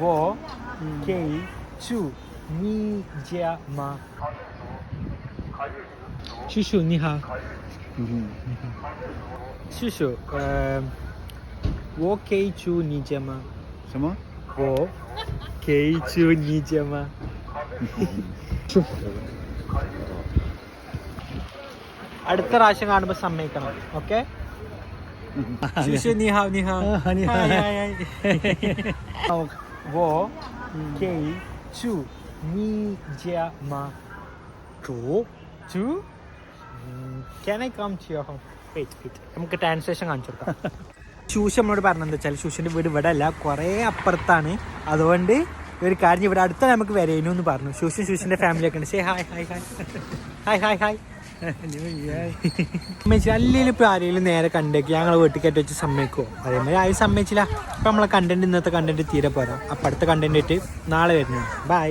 wo kei chu ni jia ma. Shushu ni hao. Shushu, wo kei chu ni jia ma. 什么？ wo kei chu ni jia ma. അടുത്ത പ്രാവശ്യം കാണുമ്പോ സമ്മതിക്കണം. Okay? ശുശു നീ have നീ have. wo kei chu ni jia ma. chu can I come to your home? wait നമുക്ക് translation കാണിച്ചു കൊടുക്കാം. ശൂഷ് നമ്മളോട് പറഞ്ഞെന്താ വെച്ചാൽ ശൂഷിന്റെ വീട് ഇവിടെ അല്ല, കുറേ അപ്പുറത്താണ്. അതുകൊണ്ട് ഒരു കാര്യം ഇവിടെ അടുത്ത നമുക്ക് വരേനു എന്ന് പറഞ്ഞു. ശൂഷിന്റെ ഫാമിലി ഒക്കെ ഉണ്ട്. Say hi hi hi hi hi hi. അല്ലെങ്കിലും ഇപ്പോൾ ആരെങ്കിലും നേരെ കണ്ടേക്ക് ഞങ്ങൾ വീട്ടിൽ കയറ്റി വെച്ച് സമ്മതിക്കുമോ? അതേമാതിരി ആരും സമ്മതിച്ചില്ല. അപ്പം നമ്മളെ കണ്ടന്റ് ഇന്നത്തെ കണ്ടന്റ് തീരെ പോരാ. അപ്പം അടുത്ത കണ്ടന്റ് ആയിട്ട് നാളെ വരുന്നു. ബൈ.